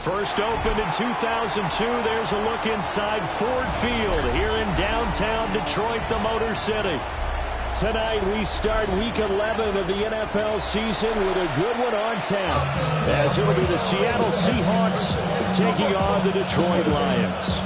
First opened in 2002, there's a look inside Ford Field here in downtown Detroit, the Motor City. Tonight we start Week 11 of the NFL season with a good one on tap, as it'll be the Seattle Seahawks taking on the Detroit Lions.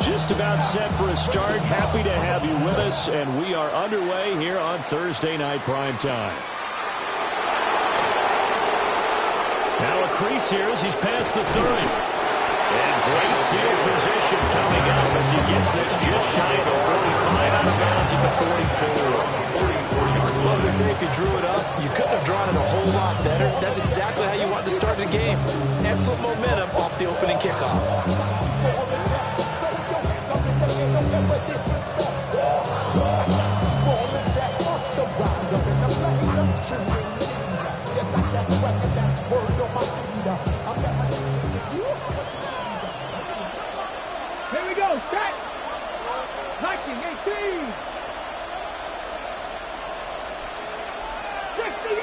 Just about set for a start. Happy to have you with us, and we are underway here on Thursday Night Primetime. Now a crease here as he's past the 30. And great field position coming up as he gets this just shy of the 45, out of bounds at the 44. Well, as I say, if you drew it up, you couldn't have drawn it a whole lot better. That's exactly how you wanted to start the game. Excellent momentum off the opening kickoff. Here we go, set! Liking 18! 68!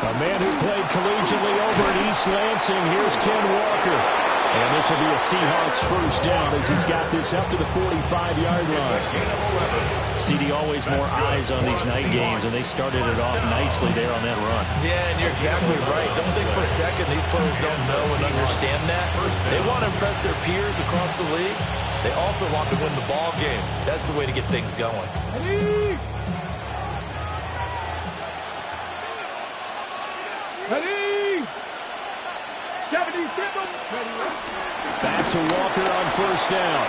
A man who played collegiately over at East Lansing, here's Ken Walker. And this will be a Seahawks first down as he's got this up to the 45-yard line. CD, always more eyes on these night games, and they started it off nicely there on that run. Yeah, and you're exactly right. Don't think for a second these players don't know and understand that. They want to impress their peers across the league. They also want to win the ball game. That's the way to get things going. Ready? Ready? 77. Back to Walker on first down.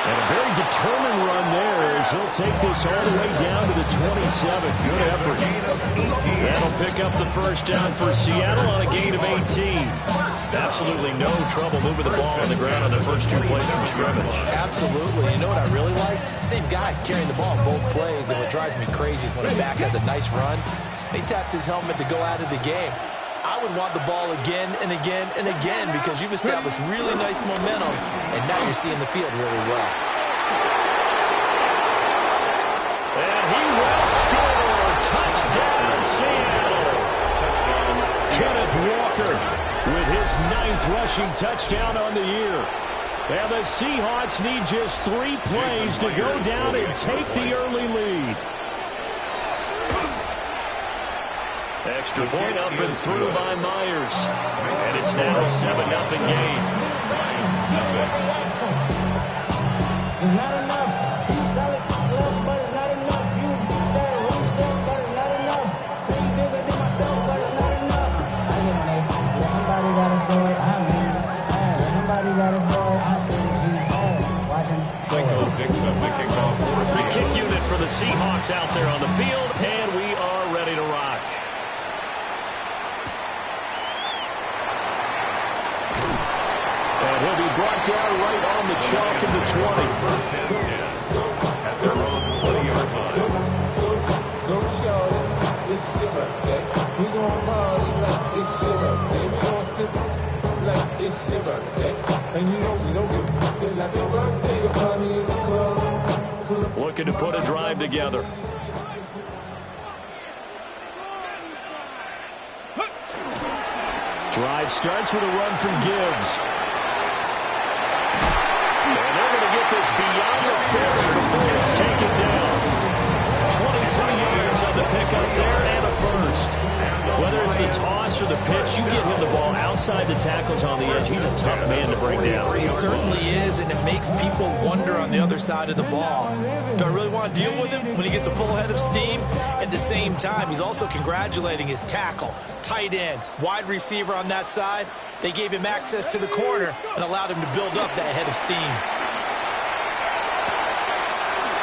And a very determined run there as he'll take this all the way down to the 27. Good effort. That'll pick up the first down for Seattle on a gain of 18. Absolutely no trouble moving the ball on the ground on the first two plays from scrimmage. Absolutely. You know what I really like? Same guy carrying the ball both plays, and what drives me crazy is when a back has a nice run, he taps his helmet to go out of the game. I would want the ball again and again and again because you've established really nice momentum, and now you're seeing the field really well. And he will score. Touchdown, Seattle. Kenneth Walker with his 9th rushing touchdown on the year. And the Seahawks need just 3 plays to go down and take the early lead. Extra point up and through by Myers. And it's now a 7-0 game. Not enough. You solid club, but it's not enough. You stand really strong, but it's not enough. Say you bigger than myself, but it's not enough. I get on it. Somebody gotta do it. I'm in. Somebody gotta do it. I'm watching. Picks up the kickoff. Free kick unit for the Seahawks out there on the field, and we are ready to rock. And he'll be brought down right on the chalk of the 20. At their own 20-yard line. Don't show this shit birthday. We gon' party like it's your birthday. We gon' sip like it's your birthday. And you know we don't give it like your birthday. You're party in the club. Looking to put a drive together. Drive starts with a run from Gibbs. And they're going to get this beyond the 40 before it's taken down. 23 yards on the pickup there and a first. Whether it's the toss or the pitch, you get him the ball outside the tackles on the edge. He's a tough man to bring down. He certainly is, and it makes people wonder on the other side of the ball. Do I really want to deal with him when he gets a full head of steam? At the same time, he's also congratulating his tackle, tight end, wide receiver on that side. They gave him access to the corner and allowed him to build up that head of steam.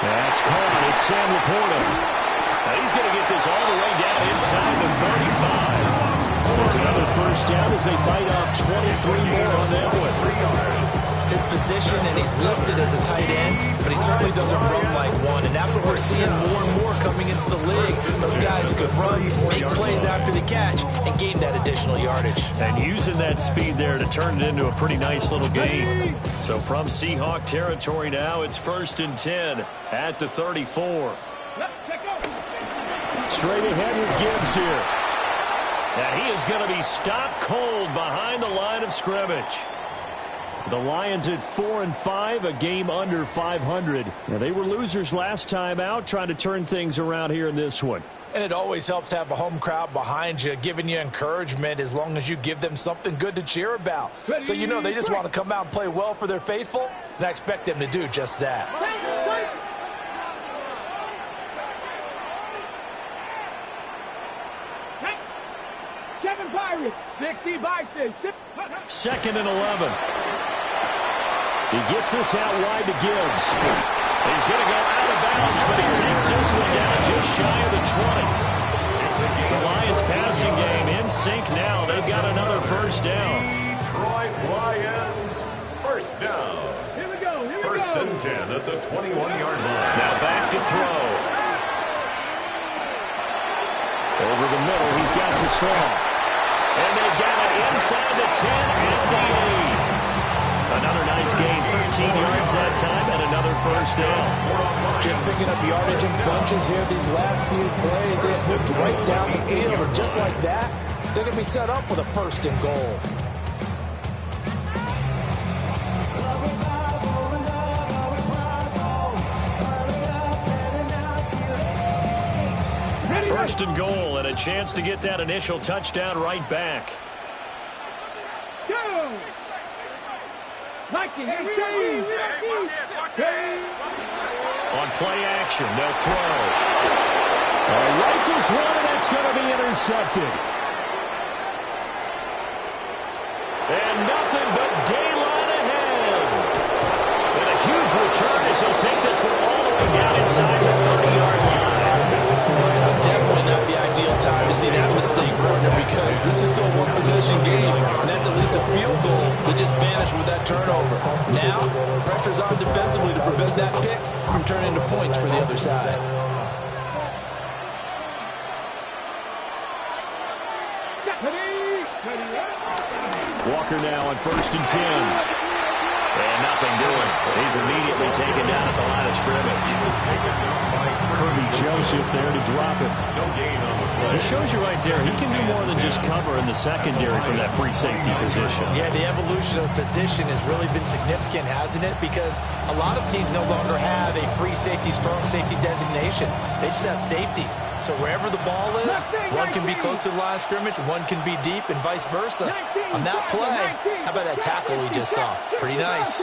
That's caught. It's Sam Laporta. Now he's going to get this all the way down inside the 35. It's another first down as they bite off 23 more on that one. His position, and he's listed as a tight end, but he certainly doesn't run like one, and that's what we're seeing more and more coming into the league. Those guys who can run, make plays after the catch, and gain that additional yardage. And using that speed there to turn it into a pretty nice little game. So from Seahawk territory now, it's 1st and 10 at the 34. Straight ahead with Gibbs here. And he is going to be stopped cold behind the line of scrimmage. The Lions at 4-5, a game under 500. Now, they were losers last time out, trying to turn things around here in this one. And it always helps to have a home crowd behind you, giving you encouragement as long as you give them something good to cheer about. So you know they just want to come out and play well for their faithful, and I expect them to do just that. Seven Pirates, 60 Bison. 2nd and 11. He gets this out wide to Gibbs. He's going to go out of bounds, but he takes this one down just shy of the 20. The Lions passing game in sync now. They've got another first down. Detroit Lions, first down. Here we go. First and 10 at the 21-yard line. Now back to throw. Over the middle, he's got to slow. And they've got it inside the 10 and the 8. Another nice gain, 13 yards that time, and another first down. Just picking up yardage in bunches here these last few plays. They moved right down the field, and just like that, they're going to be set up with a 1st and goal. First and goal, and a chance to get that initial touchdown right back. Go! Mikey, On play action, they'll throw. Rifles one, and that's going to be intercepted. And nothing but daylight ahead. And a huge return as he'll take this one all the way down inside the 30-yard line. Definitely not the ideal time to see that mistake, partner, because this is still a one-possession game, and that's at least a field goal that just vanished with that turnover. Now, pressure's on defensively to prevent that pick from turning into points for the other side. Walker now on 1st and 10. And nothing doing. He's immediately taken down at the line of scrimmage. Kirby Joseph there to drop it. It shows you right there, he can do more than just cover in the secondary from that free safety position. Yeah, the evolution of position has really been significant, hasn't it? Because a lot of teams no longer have a free safety, strong safety designation. They just have safeties. So wherever the ball is, one can be close to the line of scrimmage, one can be deep, and vice versa. On that play, how about that tackle we just saw? Pretty nice.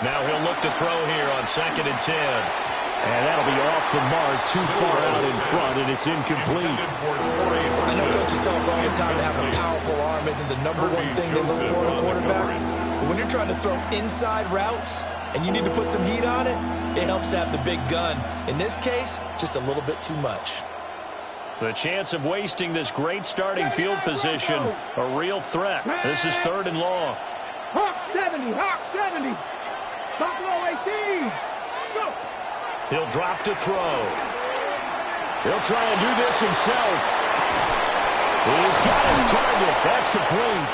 Now he'll look to throw here on 2nd and 10. And that'll be off the mark, too far out in front, and it's incomplete. I know coaches tell us all the time that having a powerful arm isn't the number one thing they look for in a quarterback. But when you're trying to throw inside routes and you need to put some heat on it, it helps to have the big gun. In this case, just a little bit too much. The chance of wasting this great starting field position, a real threat. This is 3rd and long. Hawk 70, Hawk 70. Buffalo 18. Go. He'll drop to throw. He'll try and do this himself. He's got his target. That's complete.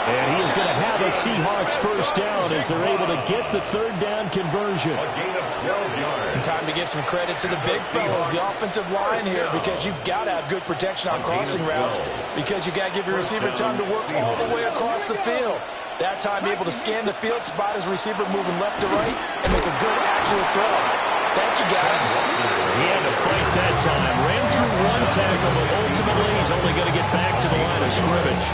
And he is going to have a Seahawks first down as they're able to get the 3rd down conversion. A gain of 12 yards. And time to give some credit to the big fellas, the offensive line here, because you've got to have good protection on crossing routes, because you've got to give your receiver time to work all the way across the field. That time able to scan the field, spot his receiver moving left to right, and make a good accurate throw. Thank you, guys. He had to fight that time. Ran through one tackle, but ultimately he's only going to get back to the line of scrimmage.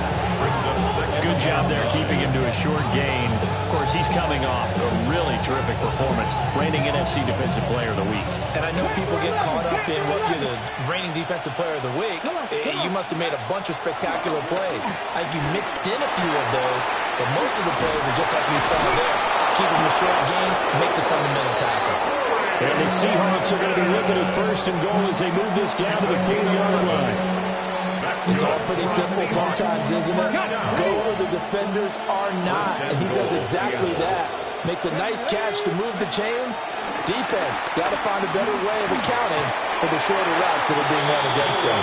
Good job there keeping him to a short gain. Of course, he's coming off a really terrific performance, reigning NFC Defensive Player of the Week. And I know people get caught up in what you're the reigning Defensive Player of the Week. You must have made a bunch of spectacular plays. I think you mixed in a few of those, but most of the plays are just like we saw there. Keep them to short gains, make the fundamental tackle. And the Seahawks are going to be looking at first and goal as they move this down to the 4-yard line. It's all pretty simple sometimes, isn't it? Go where the defenders are not, and he does exactly that. Makes a nice catch to move the chains. Defense got to find a better way of accounting for the shorter routes that are being run against them.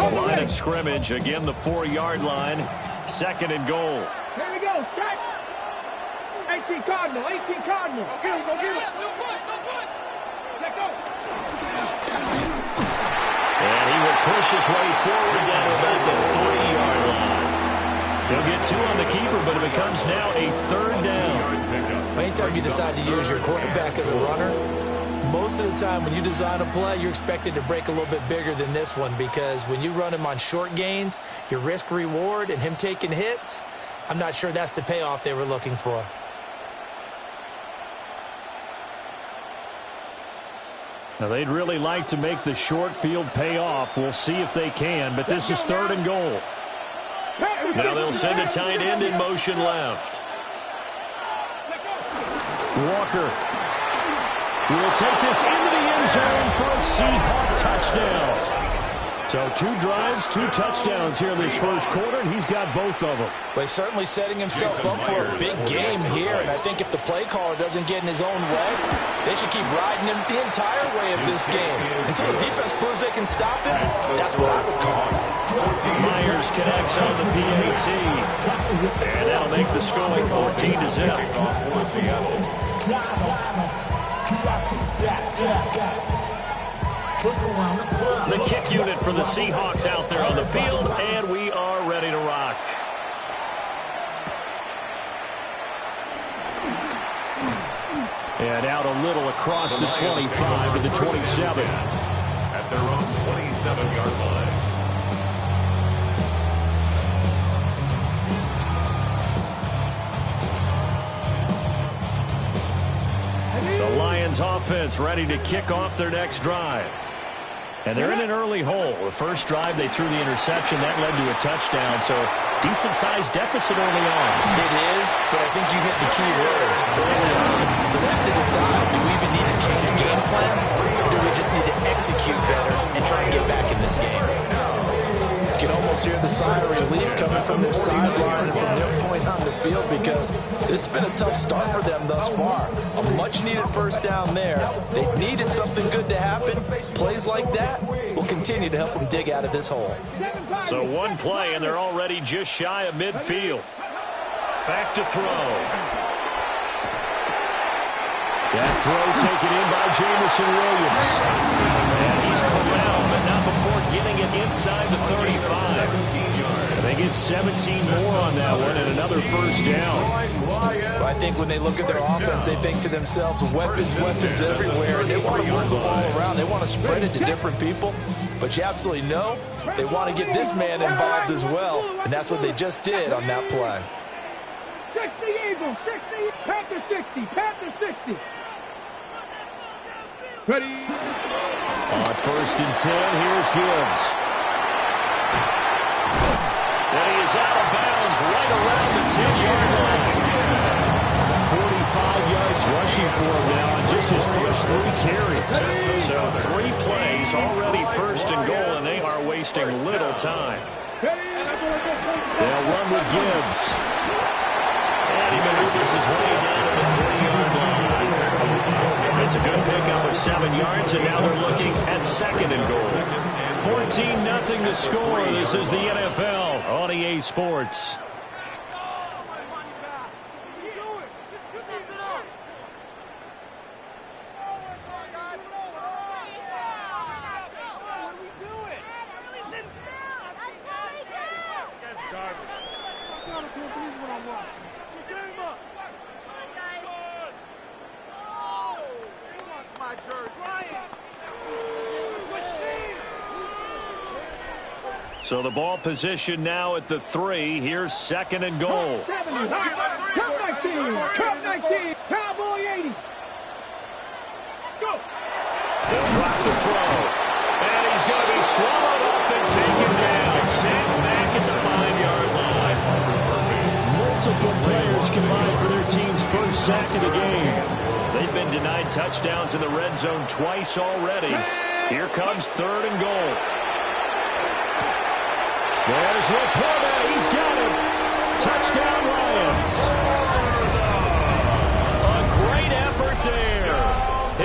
Line of scrimmage, again the 4-yard line, 2nd and goal. Here we go, set. 18 Cardinal, 18 Cardinal. Get him, go get him. Let go. And he will push his way forward down to about the 3-yard line. He'll get 2 on the keeper, but it becomes now a 3rd down. Anytime you decide to use your quarterback as a runner, most of the time when you design a play, you're expected to break a little bit bigger than this one, because when you run him on short gains, your risk-reward and him taking hits, I'm not sure that's the payoff they were looking for. Now, they'd really like to make the short field pay off. We'll see if they can, but this is 3rd and goal. Now they'll send a tight end in motion left. Walker will take this into the end zone for a Seahawk touchdown. So 2 drives, 2 touchdowns here in this first quarter, and he's got both of them. Well, he's certainly setting himself up for a big game here, and I think if the play caller doesn't get in his own way, they should keep riding him the entire way of this game. Until the defense proves they can stop him, that's what I would call it. Myers connects on the PAT, and that'll make the scoring 14-0. The kick unit for the Seahawks out there on the field, and we are ready to rock. And out a little across the 25 to the 27. At their own 27-yard line. The Lions offense ready to kick off their next drive. And they're in an early hole. The first drive, they threw the interception. That led to a touchdown, so decent-sized deficit early on. It is, but I think you hit the key words early on. So they have to decide, do we even need to change game plan, or do we just need to execute better and try and get back in this game? You can almost hear the sigh of relief coming from their sideline and from their point on the field, because this has been a tough start for them thus far. A much-needed first down there. They needed something good to happen. Plays like that will continue to help them dig out of this hole. So 1 play, and they're already just shy of midfield. Back to throw. That throw taken in by Jamison Williams. And he's corralled, but not before getting it inside the 35. And they get 17 more on that one and another first down. Well, I think when they look at their offense, they think to themselves, weapons everywhere, and they want to move the ball around. They want to spread it to different people. But you absolutely know they want to get this man involved as well, and that's what they just did on that play. 60 Eagles, 60, Panther 60, Panther 60. Ready? On 1st and 10, here's Gibbs. And he is out of bounds right around the 10-yard line. 45 yards rushing for him now on just his first 3 carries. So 3 plays, already 1st and goal, and they are wasting little time. They'll run with Gibbs. And he maneuvers his way down to the 3-yard line. It's a good pickup of 7 yards, and now they're looking at 2nd and goal. 14-0 to score. This is the NFL on EA Sports. So the ball position now at the 3. Here's 2nd and goal. Cup 19, Cup 19, Cowboy 80. Go. They'll drop the throw. And he's going to be swallowed up and taken down. Sacked back at the 5-yard line. Multiple players combined for their team's first sack of the game. They've been denied touchdowns in the red zone twice already. Here comes 3rd and goal. There's Laporta. He's got it. Touchdown, Lions. A great effort there.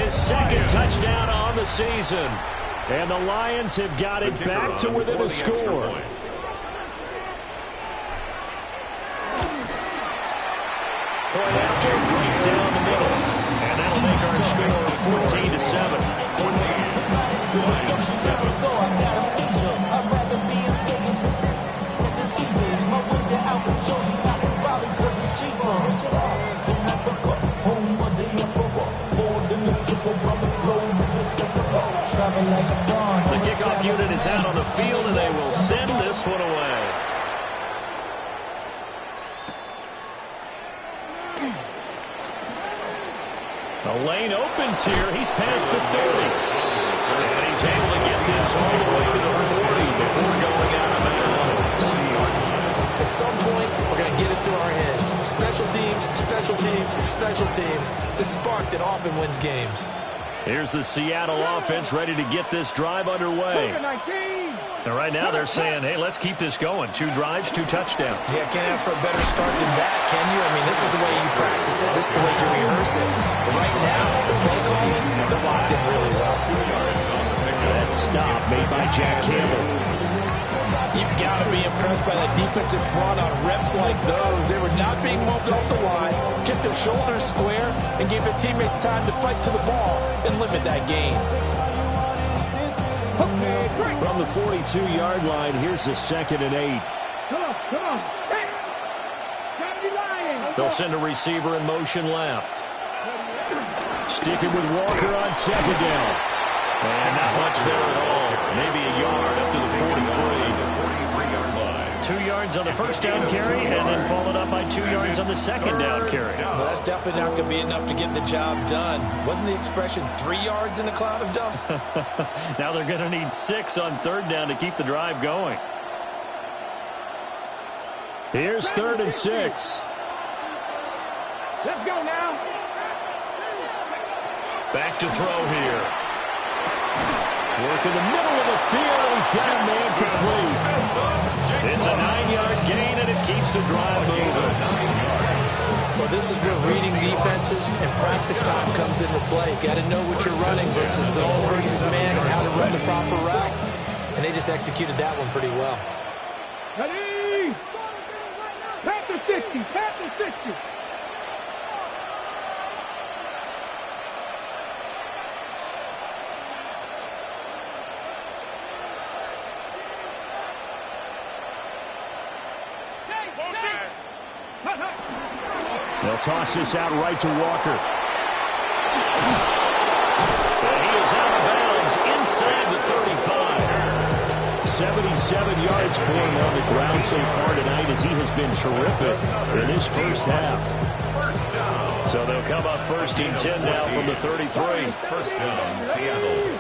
His 2nd touchdown on the season. And the Lions have got it back to within a score. Point after, right down the middle. And that'll make our score 14-7. The kickoff unit is out on the field, and they will send this one away. The lane opens here. He's past the 30. And he's able to get this all the way to the 40 before going out of bounds. At some point, we're going to get it through our heads. Special teams, special teams, special teams. The spark that often wins games. Here's the Seattle offense ready to get this drive underway. And right now they're saying, hey, let's keep this going. 2 drives, 2 touchdowns. Yeah, can't ask for a better start than that, can you? I mean, this is the way you practice it. This is the way you rehearse it. But right now, the play calling, they're locked in really well. That stop made by Jack Campbell. You've got to be impressed by that defensive front on reps like those. They were not being moved off the line, kept their shoulders square, and gave their teammates time to fight to the ball and limit that gain. From the 42-yard line, here's the 2nd and 8. Come on. Hey. They'll send a receiver in motion left. Sticking with Walker on 2nd down. And not much there at all. Maybe a yard up to the 43. 2 yards on the first down carry, and then followed up by 2 yards on the 2nd down carry. Well, that's definitely not going to be enough to get the job done. Wasn't the expression 3 yards in a cloud of dust? Now they're going to need 6 on 3rd down to keep the drive going. Here's 3rd and 6. Let's go now. Back to throw here. Work in the middle of the field, and he's got a man complete. It's a 9-yard gain, and it keeps the drive moving. Well, this is where reading defenses and practice time comes into play. Got to know what you're running versus zone versus man and how to run the proper route. And they just executed that one pretty well. Ready? Pat the 60, pat the 60. They'll toss this out right to Walker. And he is out of bounds inside the 35. 77 yards for him on the ground so far tonight as he has been terrific in his first half. So they'll come up 1st and 10 now from the 33. First down, Seattle.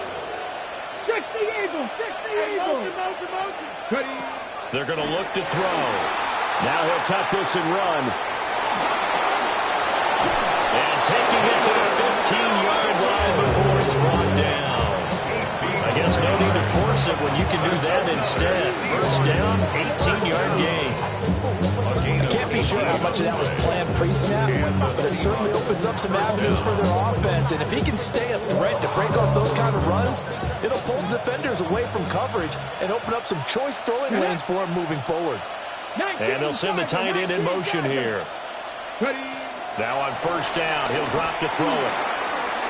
60 Eagles, 60 Eagles. They're going to look to throw. Now he'll tuck this and run. And taking it to the 15-yard line before it's brought down. I guess no need to force it when you can do that instead. First down, 18-yard gain. I can't be sure how much of that was planned pre-snap, but it certainly opens up some avenues for their offense. And if he can stay a threat to break off those kind of runs, it'll pull defenders away from coverage and open up some choice throwing lanes for him moving forward. And they'll send the tight end in motion here. Now on first down, he'll drop to throw it.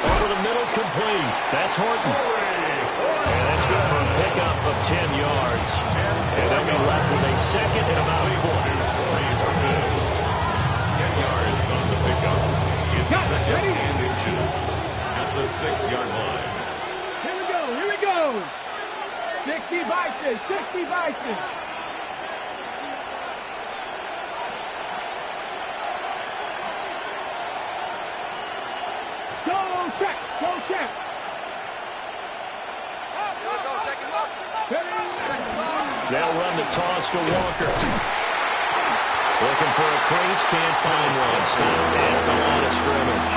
Over the middle, complete. That's Horton. And that's good for a pickup of 10 yards. And they'll be left with a 2nd and about 4. It's second and inches at the 6-yard line. Here we go, here we go. 60 Vices, 60 Vices. Go check, go check. They'll run the toss to Walker. Looking for a crease, can't find one. Stopped at the line of scrimmage.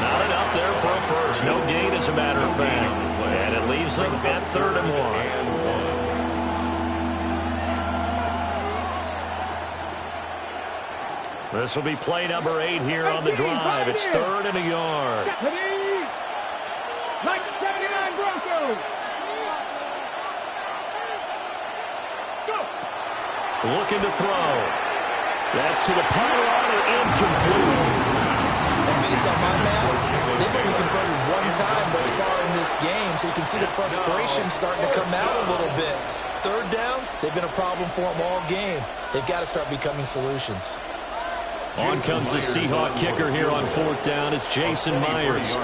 Not enough there for a first. No gain, as a matter of fact. And it leaves them at 3rd and 1. This will be play number 8 here on the drive. It's 3rd and a yard. Like 79 Broncos. Looking to throw. That's to the pylon and incomplete. And based on my math, they've only converted one time thus far in this game, so you can see the frustration starting to come out a little bit. 3rd downs, they've been a problem for them all game. They've got to start becoming solutions. On comes the Seahawk kicker here on 4th down. It's Jason Myers.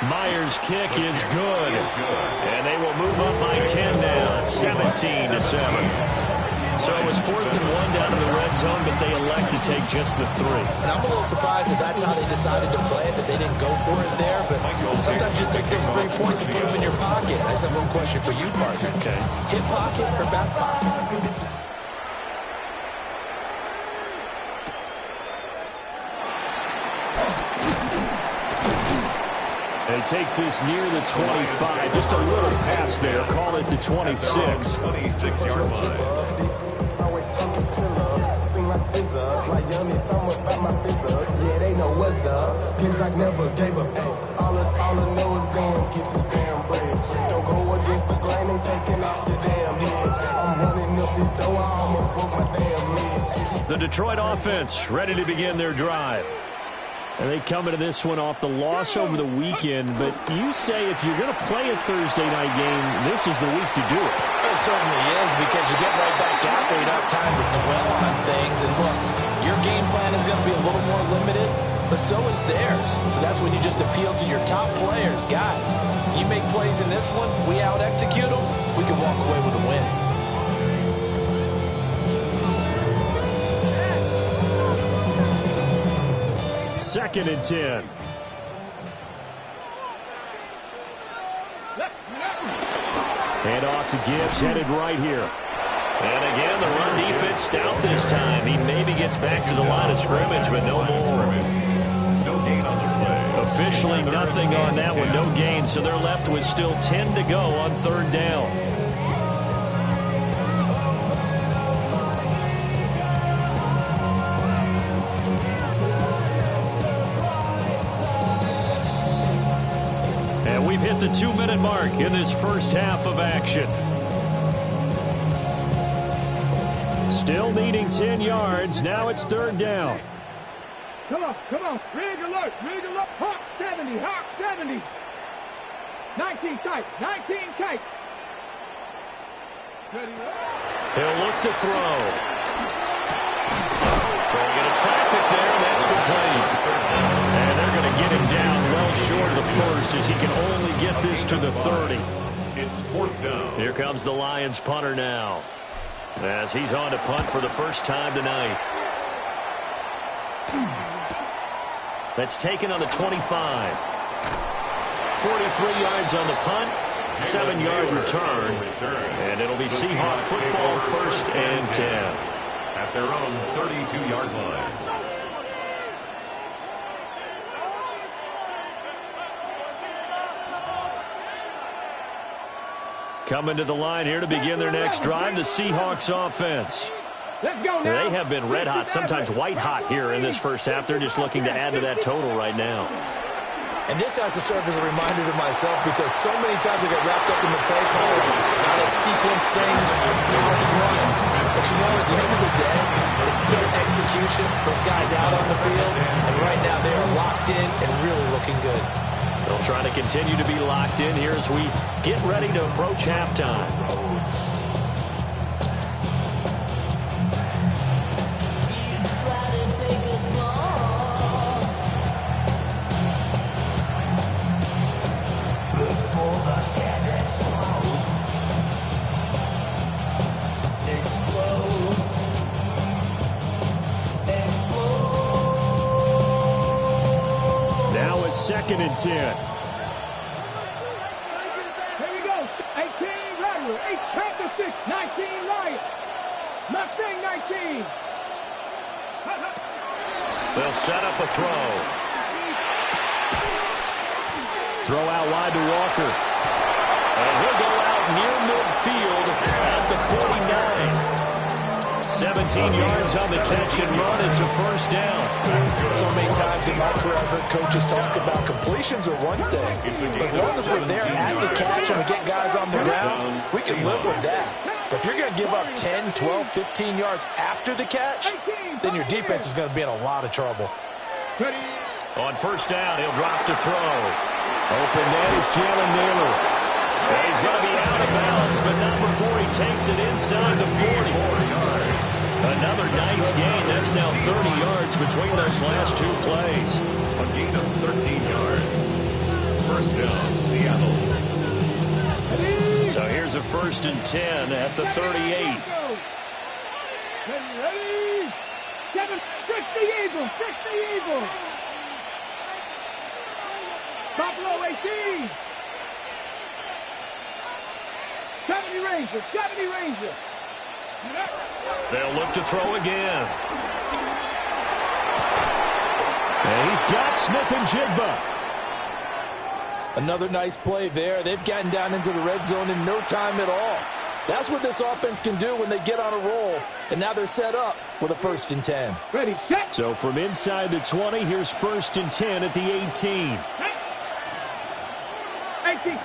Myers' kick is good. And they will move up by 10 now, 17-7. So it was 4th and 1 down in the red zone, but they elect to take just the 3. And I'm a little surprised that that's how they decided to play it, that they didn't go for it there. But sometimes you just take those 3 points and put them in your pocket. I just have one question for you, partner. Okay. Hip pocket or back pocket? And he takes this near the 25. Just a little pass there. Call it the 26. 26-yard line. Yeah, they know what's up. Cause I never gave up. All I know is going get this damn bread. Don't go against the grain and taking off your damn head. I'm running up this door, I almost broke my damn leg. The Detroit offense ready to begin their drive. And they come into this one off the loss over the weekend. But you say if you're going to play a Thursday night game, this is the week to do it. It certainly is, because you get right back out there. You don't have time to dwell on things. And look, your game plan is going to be a little more limited, but so is theirs. So that's when you just appeal to your top players. Guys, you make plays in this one, we out-execute them, we can walk away with a win. Second and 10. Hand off to Gibbs, headed right here. And again, the run defense stout this time. He maybe gets back to the line of scrimmage, but no more. No gain on the play. Officially nothing on that one, no gain. So they're left with still 10 to go on 3rd down. And we've hit the 2-minute mark in this first half of action. Still needing 10 yards. Now it's 3rd down. Come on, come on. Rig alert, rig alert. Hawk 70, Hawk 70. 19 tight, 19 tight. He'll look to throw. Throwing into traffic there, and that's complete. And they're going to get him down well short of the first, as he can only get this to the 30. It's 4th down. Here comes the Lions punter now, as he's on to punt for the first time tonight. That's taken on the 25. 43 yards on the punt, 7-yard return. And it'll be Seahawk football, 1st and 10. At their own 32-yard line. Coming to the line here to begin their next drive, the Seahawks offense. Let's go now. They have been red hot, sometimes white hot here in this first half. They're just looking to add to that total right now. And this has to serve as a reminder to myself, because so many times I get wrapped up in the play call, how to sequence things, how much run. But you know, at the end of the day, it's still execution. Those guys out on the field, and right now they are locked in and really looking good. They'll try to continue to be locked in here as we get ready to approach halftime. 2nd and 10. Here we go. 18 Lateral. 8 Panther 6. 19 Lion. Mustang 19. They'll set up a throw. Throw out wide to Walker. And he'll go out near midfield at the 49. 17 yards on the catch and run. It's a first down. So many times in my career, I've heard coaches talk about completions are one thing. But as long as we're there at the catch and we get guys on the ground, we can live with that. But if you're going to give up 10, 12, 15 yards after the catch, then your defense is going to be in a lot of trouble. On first down, he'll drop to throw. Open net is Jalen Naylor. He's going to be out of bounds, but not before he takes it inside the 40. Another nice gain. That's now 30 yards between those last 2 plays. A gain of 13 yards. First down, Seattle. So here's a 1st and 10 at the 38. Ready? 7. 60 Eagles. 60 Eagles. Buffalo 18. 70 Rangers. 70 Rangers. They'll look to throw again. And he's got Smith and Jigba. Another nice play there. They've gotten down into the red zone in no time at all. That's what this offense can do when they get on a roll. And now they're set up with a 1st and 10. Ready, set. So from inside the 20, here's 1st and 10 at the 18. 18.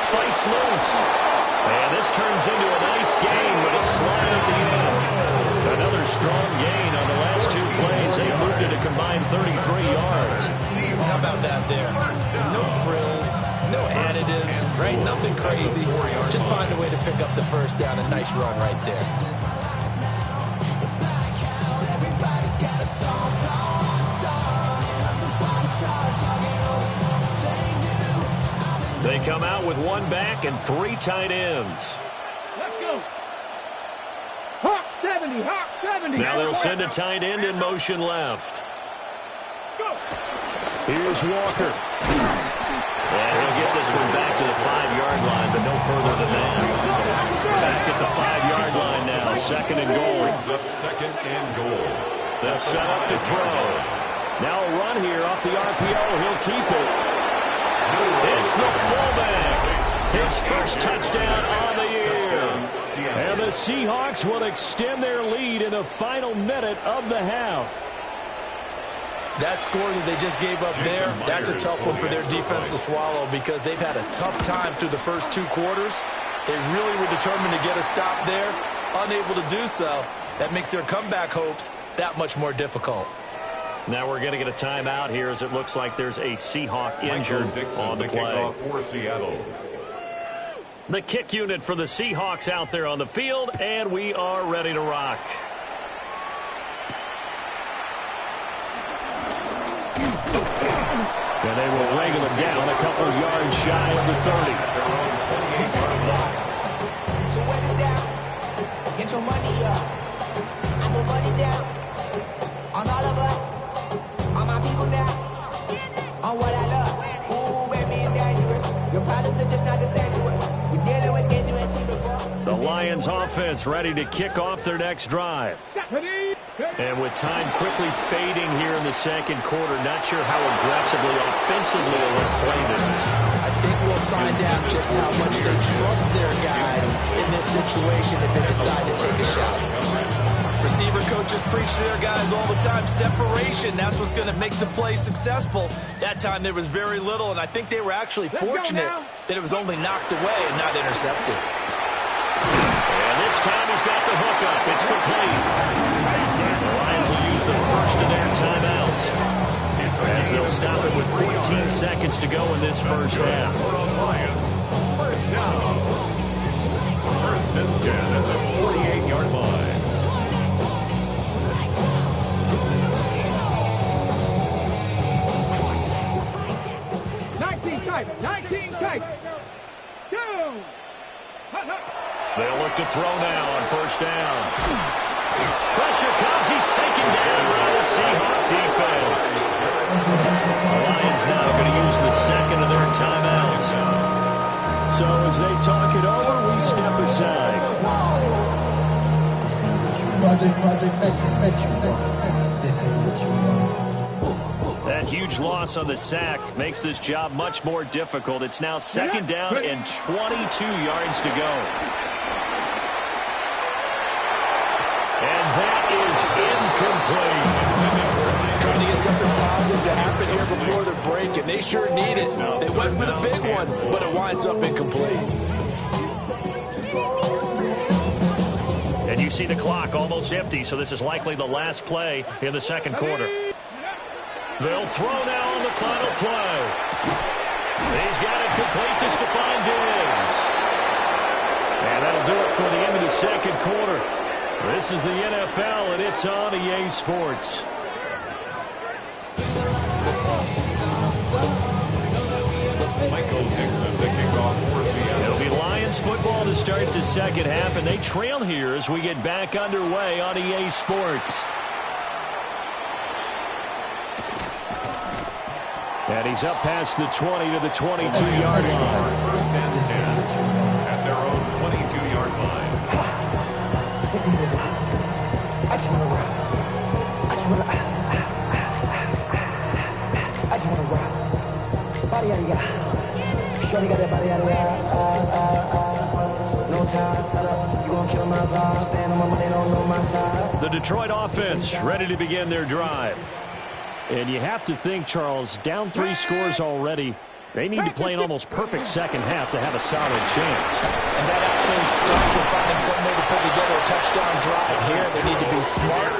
Fights loose. And this turns into a nice gain with a slide at the end. Another strong gain on the last 2 plays. They moved it a combined 33 yards. How about that there? No frills, no additives, right? Nothing crazy. Just find a way to pick up the first down. A nice run right there. They come out with 1 back and 3 tight ends. Let's go. Hawk 70. Hawk 70. Now they'll send a tight end in motion left. Go. Here's Walker. And he'll get this one back to the 5-yard line, but no further than that. Back at the 5-yard line now. 2nd and goal. Brings up 2nd and goal. They'll set up to throw. Now a run here off the RPO. He'll keep it. It's the fullback. His first touchdown on the year. And the Seahawks will extend their lead in the final minute of the half. That score that they just gave up there, that's a tough one for their defense to swallow because they've had a tough time through the first 2 quarters. They really were determined to get a stop there, unable to do so. That makes their comeback hopes that much more difficult. Now we're going to get a timeout here as it looks like there's a Seahawk injured on the play. Kickoff for Seattle. The kick unit for the Seahawks out there on the field, and we are ready to rock. And they will wrangle it down a couple yards shy of the 30. So what is that? Get your money up. I put money down on all of us. On my people now, on what I love. Ooh, baby, it's dangerous. Your problems are just not the same to us. We're dealing with things you ain't seen before. The Lions offense ready to kick off their next drive. And with time quickly fading here in the 2nd quarter, not sure how aggressively, offensively they'll play this. I think we'll find out just how much they trust their guys in this situation if they decide to take a shot. Receiver coaches preach to their guys all the time. Separation, that's what's going to make the play successful. That time there was very little, and I think they were actually fortunate that it was only knocked away and not intercepted. And this time he's got the hook up. It's complete. The Lions will use the first of their timeouts as they'll stop it with 14 seconds to go in this first half. Lions. First down. 1st and 10 at the 48-yard line. They'll look to throw now on first down. Pressure comes. He's taken down by the Seahawk defense. The Lions now going to use the second of their timeouts. So as they talk it over, we step aside. This ain't what you want. That huge loss on the sack makes this job much more difficult. It's now second down and 22 yards to go. And that is incomplete. Trying to get something positive to happen here before the break, and they sure need it. They went for the big one, but it winds up incomplete. And you see the clock almost empty, so this is likely the last play in the second quarter. They'll throw now on the final play. He's got it complete to Stephon Diggs. And that'll do it for the end of the second quarter. This is the NFL, and it's on EA Sports. Michael Dixon, the kickoff for Seattle. It'll be Lions football to start the second half, and they trail here as we get back underway on EA Sports. And he's up past the 20 to the 22-yard line. First and 10 at their own 22-yard line. I just want to rock. I just want to rock. Body yada yada. Shorty got that body yada yada. No time, set up. You gon' kill my vibe. Stand on my money, don't know my side. The Detroit offense ready to begin their drive. And you have to think, Charles, down 3 scores already. They need to play an almost perfect second half to have a solid chance. And that absolutely starts with finding some way to put together a touchdown drive here. They need to be smart,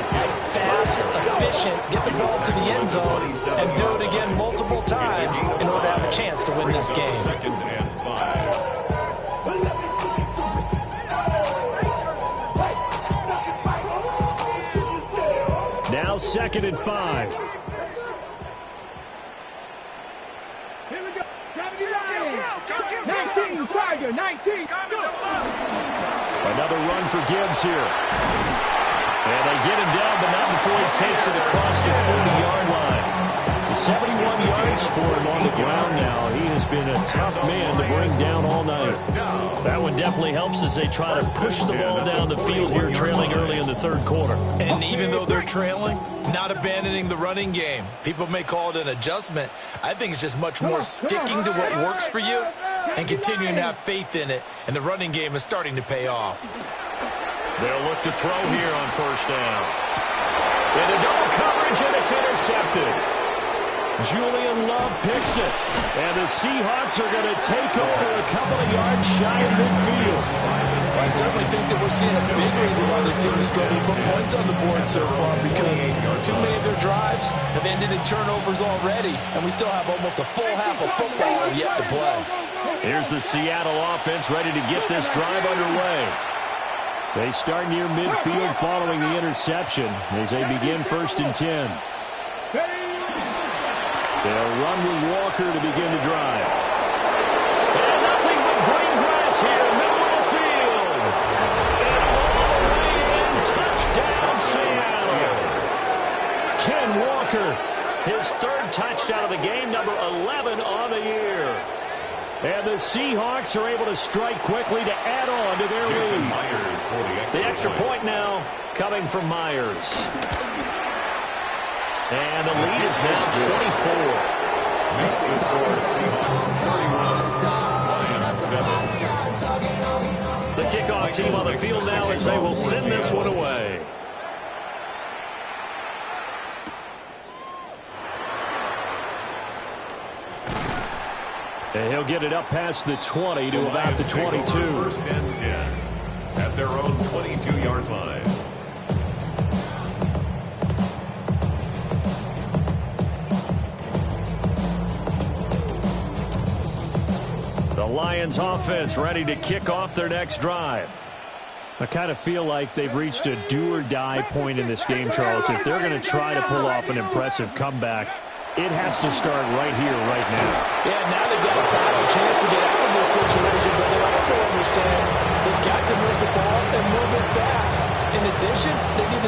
fast, efficient, get the ball to the end zone, and do it again multiple times in order to have a chance to win this game. Second and 5. Now second and 5. Here we go. 19, Tiger, 19. Another run for Gibbs here. And they get him down, but not before he takes it across the 40-yard line. 71 yards for him on the ground now. He has been a tough man to bring down all night. That one definitely helps as they try to push the ball down the field here, trailing early in the third quarter. And even though they're trailing, not abandoning the running game. People may call it an adjustment. I think it's just much more sticking to what works for you and continuing to have faith in it. And the running game is starting to pay off. They'll look to throw here on first down. Into double coverage, and it's intercepted. Julian Love picks it. And the Seahawks are going to take over a couple of yards shy of midfield. I certainly think that we're seeing a big reason why this team is struggling to put points on the board so far, because too many of their drives have ended in turnovers already, and we still have almost a full half of football yet to play. Here's the Seattle offense ready to get this drive underway. They start near midfield following the interception as they begin first and 10. They'll run with Walker to begin the drive. And nothing but green grass here, middle of the field. And all the way in, touchdown Seattle. Ken Walker, his third touchdown of the game, number 11 on the year. And the Seahawks are able to strike quickly to add on to their lead. Myers for The extra point now coming from Myers. And the lead is now 24. Makes the score Seahawks 31, Lions 7. The kickoff team on the field now as they will send this one away. And he'll get it up past the 20 to about the 22. First and 10 at their own 22-yard line. The Lions offense ready to kick off their next drive. I kind of feel like they've reached a do-or-die point in this game, Charles. If they're going to try to pull off an impressive comeback, it has to start right here, right now. Yeah, now they've got a battle chance to get out of this situation, but they also understand they've got to move the ball and move it fast. In addition, they need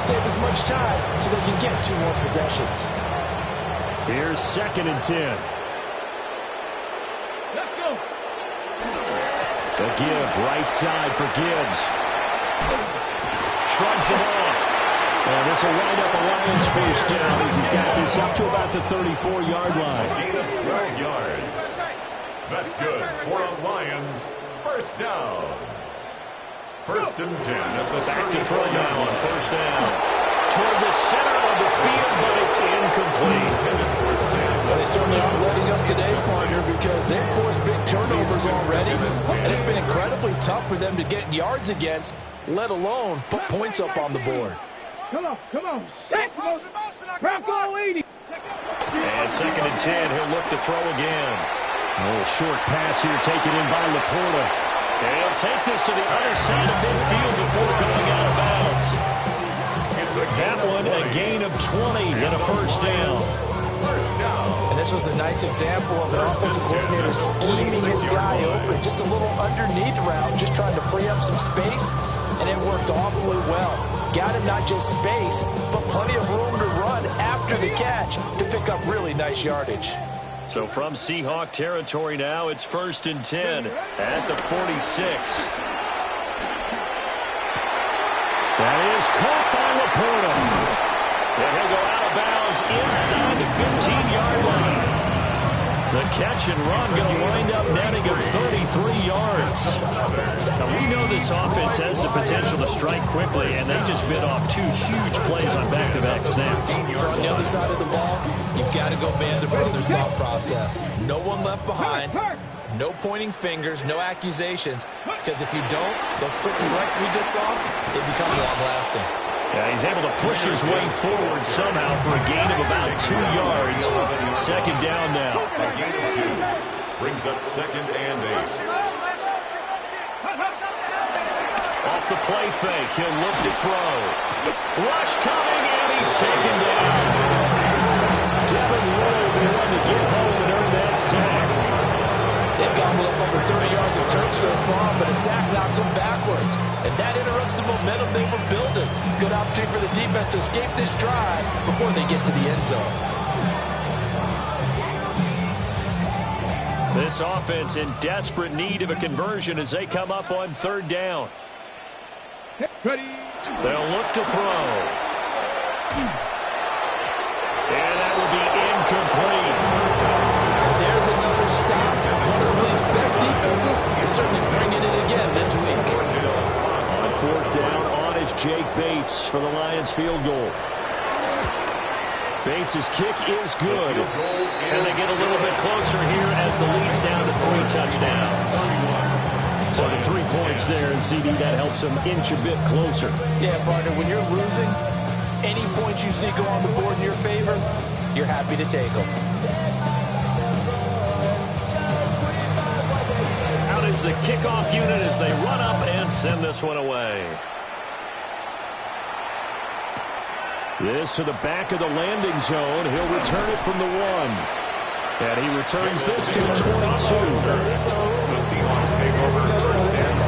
so they can get 2 more possessions. Here's 2nd and 10. Let's go. The give, right side for Gibbs. Shrugs it off. And this will wind up a Lions first down as he's got this up to about the 34-yard line. Gain of 12 yards. That's good for a Lions first down. 1st and 10 at the Back to throw now on 1st down. Toward the center of the field, but it's incomplete. Well, they certainly aren't letting up today, partner, because they've forced big turnovers already, and it's been incredibly tough for them to get yards against, let alone put points up on the board. Come on, come on. Bronco 80. And 2nd and 10, he'll look to throw again. A little short pass here taken in by Laporta. And he'll take this to the other side of midfield before going out of bounds. That one, a gain of 20 and a 1st down. And this was a nice example of an offensive coordinator scheming his guy open. Just a little underneath route, just trying to free up some space, and it worked awfully well. Got him not just space, but plenty of room to run after the catch to pick up really nice yardage. So from Seahawk territory now, it's 1st and 10 at the 46. That is caught by Laporta. And he'll go out of bounds inside the 15-yard line. The catch and run going to wind up netting him 33 yards. Now, we know this offense has the potential to strike quickly, and they just bit off 2 huge plays on back-to-back snaps. So on the other side of the ball, you've got to go Band of Brothers thought process. No one left behind. No pointing fingers, no accusations, because if you don't, those quick strikes we just saw, they become long-lasting. Yeah, he's able to push his way forward somehow for a gain of about 2 yards. 2nd down now. A gain of 2. Brings up 2nd and 8. Off the play fake, he'll look to throw. Rush coming, and he's taken down. Devin Lloyd will run to get home and earn that sack. They've gobbled up over 30 yards of turf so far, but a sack knocks them backwards. And that interrupts the momentum they were building. Good opportunity for the defense to escape this drive before they get to the end zone. This offense in desperate need of a conversion as they come up on 3rd down. Ready. They'll look to throw. And that will be incomplete. There's another stop. One of the league's best defenses is certainly bringing it again this week. On 4th down, on is Jake Bates for the Lions field goal. Bates' kick is good. And they get a little bit closer here as the lead's down to 3 touchdowns. So the 3 points there, and CD, that helps them inch a bit closer. Yeah, partner, when you're losing, any points you see go on the board in your favor, you're happy to take them. Out is the kickoff unit as they run up and send this one away. This to the back of the landing zone. He'll return it from the 1. And he returns this to the 22. The Seahawks take over 1st and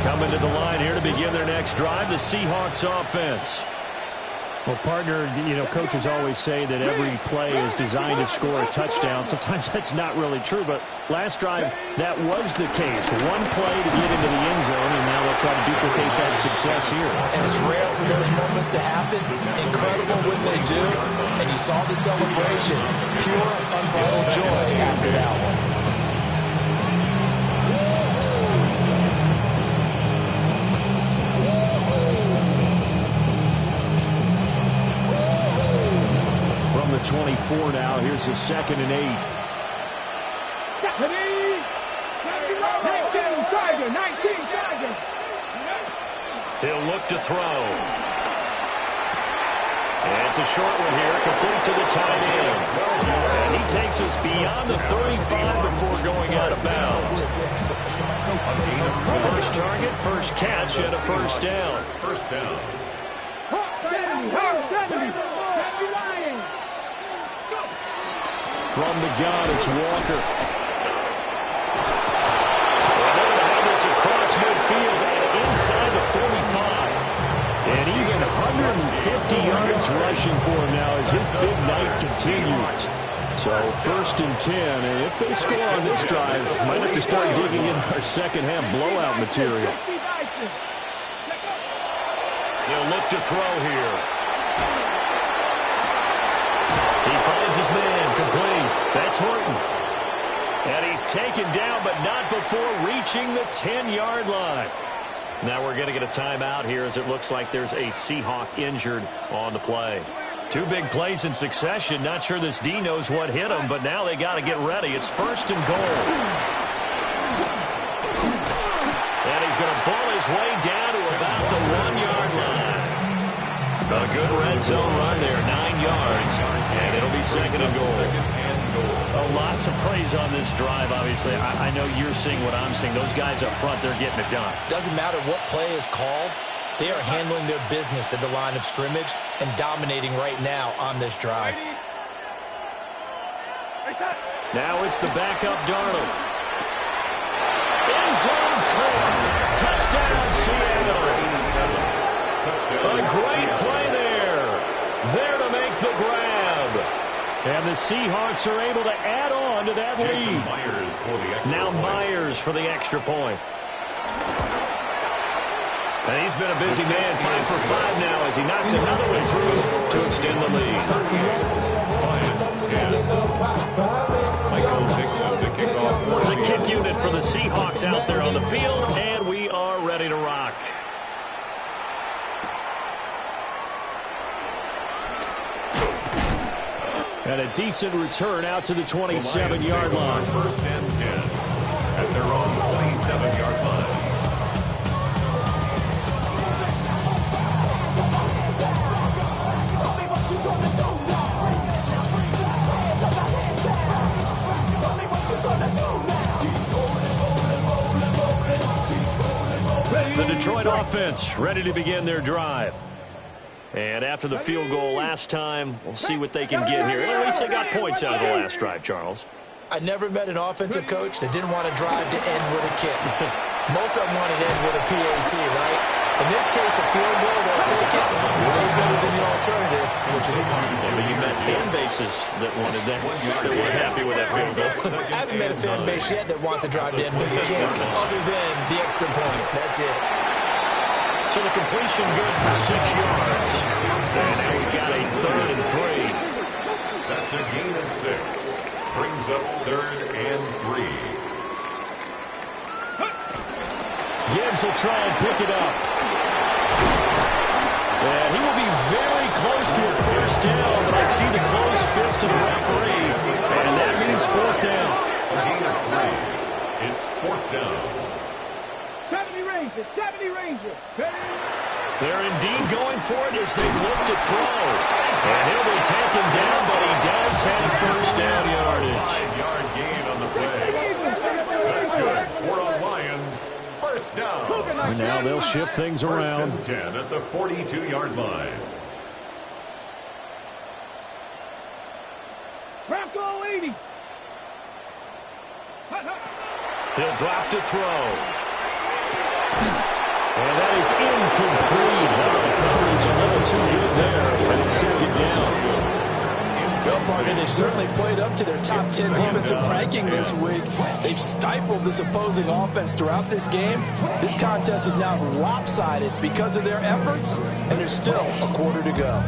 10. Coming to the line here to begin their next drive, the Seahawks offense. Well, partner, coaches always say that every play is designed to score a touchdown. Sometimes that's not really true, but last drive, that was the case. 1 play to get into the end zone, and now they'll try to duplicate that success here. And it's rare for those moments to happen. Incredible when they do. And you saw the celebration. Pure, unbridled joy after that one. From the 24 now, here's the 2nd and 8. 19 Tiger, 19 Tiger. He'll look to throw. And it's a short one here, complete to the tight end. And he takes us beyond the 35 before going out of bounds. First target, first catch, and a 1st down. 1st down. 70, 70 Lions. From the gun, it's Walker. And they're going to have this across 150 yards rushing for him now as his big night continues. So 1st and 10, and if they score on this drive, might have to start digging in our second-half blowout material. They'll look to throw here. He finds his man, complete. That's Horton. And he's taken down, but not before reaching the 10-yard line. Now we're going to get a timeout here as it looks like there's a Seahawk injured on the play. 2 big plays in succession. Not sure this D knows what hit him, but now they got to get ready. It's 1st and goal. And he's going to ball his way down to about the 1-yard line. A good red zone run there, 9 yards, and it'll be 2nd and goal. Lots of praise on this drive, obviously. I know you're seeing what I'm seeing. Those guys up front, they're getting it done. Doesn't matter what play is called. They are handling their business at the line of scrimmage and dominating right now on this drive. Now it's the backup Darnold. End zone caught. Touchdown, Seattle. A great play there. There to make the grab. And the Seahawks are able to add on to that lead. Now Myers for the extra point. And he's been a busy man, 5 for 5 now as he knocks another one through to extend the lead. The kick unit for the Seahawks out there on the field, and we are ready to rock. And a decent return out to the 27-yard line. 1st and 10 at their own 27-yard line. The Detroit offense ready to begin their drive. And after the field goal last time, we'll see what they can get here. At least they got points out of the last drive, Charles. I never met an offensive coach that didn't want to drive to end with a kick. Most of them wanted to end with a PAT, right? In this case, a field goal, they'll take it. Way better than the alternative, which is a punt. But you met fan bases that wanted that. That weren't happy with that field goal. I haven't met a fan base yet that wants to drive to end with a kick, other than the extra point. That's it. So the completion good for 6 yards. And now we've got a 3rd and 3. That's a gain of 6. Brings up 3rd and 3. Gibbs will try and pick it up. And he will be very close to a 1st down, but I see the closed fist of the referee. And that means 4th down. Gain of 3. It's 4th down. 70 Rangers, 70 Rangers. They're indeed going for it as they look to throw. And he'll be taken down, but he does have 1st down yardage. 5-yard gain on the play. That's good. 4 on Lions. 1st down. And now they'll shift things around. 1st and 10 at the 42-yard line. Bronco 80. He'll drop to throw. And that is incomplete. The coverage a little too good there. And it's 2nd down. Well, Barton, they've certainly played up to their top 10 defensive ranking this week. They've stifled this opposing offense throughout this game. This contest is now lopsided because of their efforts, and there's still a quarter to go.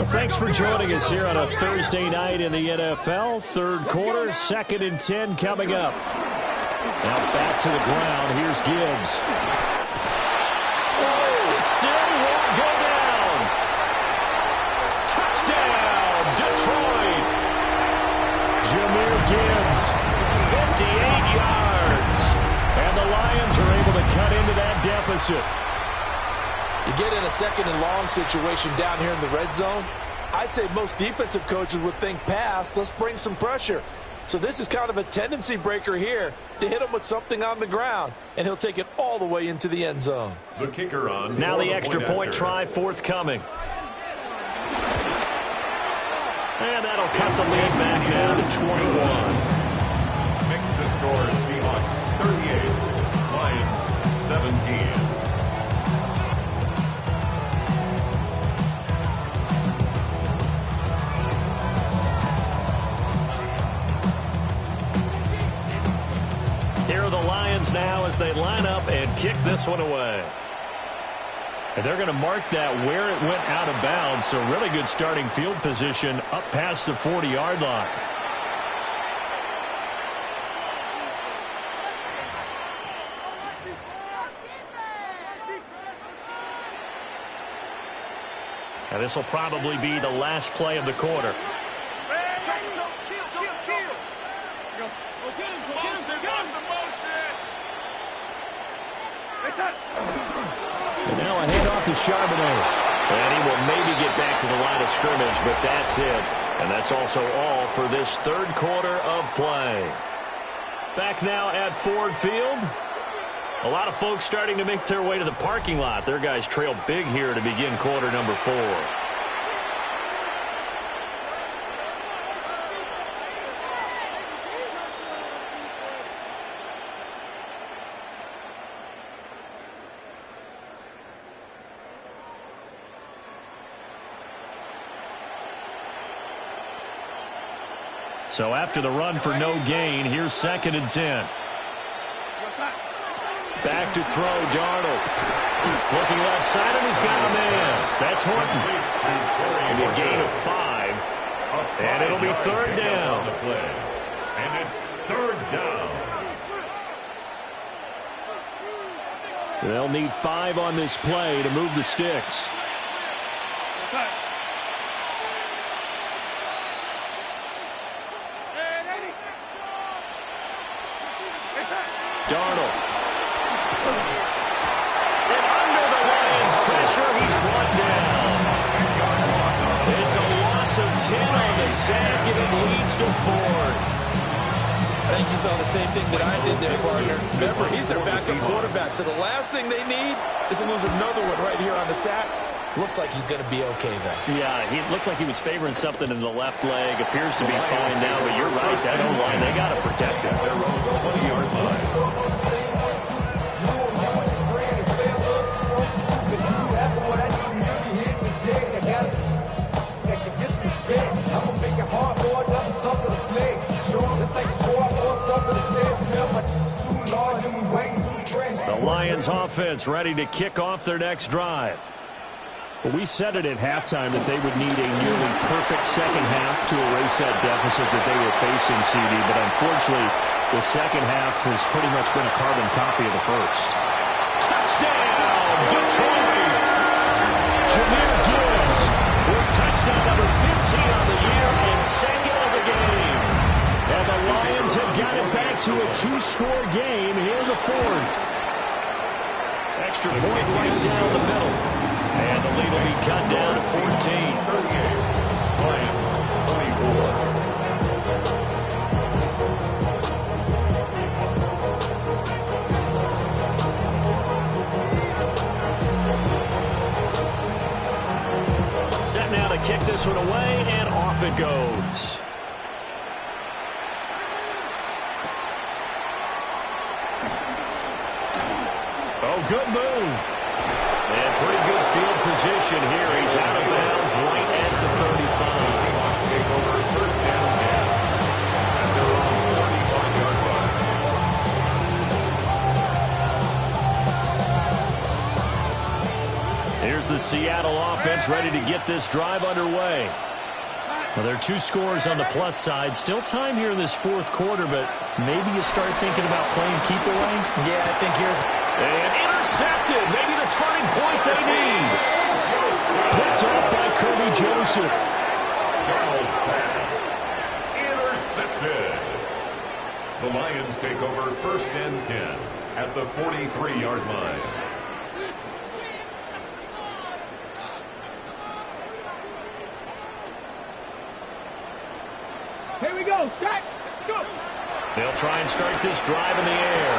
Thanks for joining us here on a Thursday night in the NFL. 3rd quarter, 2nd and 10 coming up. Now back to the ground. Here's Gibbs. Oh, it still won't go down. Touchdown, Detroit. Jahmyr Gibbs, 58 yards. And the Lions are able to cut into that deficit. You get in a 2nd and long situation down here in the red zone, I'd say most defensive coaches would think pass, let's bring some pressure. So this is kind of a tendency breaker here to hit him with something on the ground, and he'll take it all the way into the end zone. The kicker on. Now the extra point try forthcoming. And that'll cut the lead back down to 21. Makes the score Seahawks 38, Lions 17. Here are the Lions now as they line up and kick this one away. And they're going to mark that where it went out of bounds, so really good starting field position up past the 40-yard line. And this will probably be the last play of the quarter. And now a handoff to Charbonnet. And he will maybe get back to the line of scrimmage, but that's it. And that's also all for this third quarter of play. Back now at Ford Field. A lot of folks starting to make their way to the parking lot. Their guys trail big here to begin quarter number 4. So after the run for no gain, here's 2nd and 10. Back to throw, Darnold. Looking left side, and he's got a man. That's Horton. And a gain of 5. And it'll be 3rd down. And it's 3rd down. They'll need 5 on this play to move the sticks. Darnold. And under the Lions' pressure, he's brought down. It's a loss of 10 on the sack, and it leads to 4th. I think you saw the same thing that I did there, partner. Remember, he's their backup quarterback, so the last thing they need is to lose another one right here on the sack. Looks like he's going to be okay, though. Yeah, he looked like he was favoring something in the left leg. Appears to be fine now, but you're right. That O-line, they got to protect him. Their own 20-yard line. The Lions offense ready to kick off their next drive. Well, we said it at halftime that they would need a nearly perfect second half to erase that deficit that they were facing, CD, but unfortunately, the second half has pretty much been a carbon copy of the first. Touchdown, Detroit! Jahmyr Gibbs with touchdown number 15 on the year and 2nd of the game. And the Lions have got it back to a 2-score game here in the 4th. Extra point right down the middle. And the lead will be cut down to 14. 38. Lions 24. Set now to kick this one away, and off it goes. Oh, good move. And pretty good field position here. He's out of bounds right at the 35. Seahawks take over 1st down 10 at their own 41-yard line. Here's the Seattle offense ready to get this drive underway. Well, there are 2 scores on the plus side. Still time here in this 4th quarter, but maybe you start thinking about playing keep away. Yeah, I think here's... And intercepted. Maybe the turning point they need. Picked up by Kirby Joseph. Darnold's pass. Intercepted. The Lions take over 1st and 10 at the 43-yard line. Here we go. Start. Go. They'll try and start this drive in the air.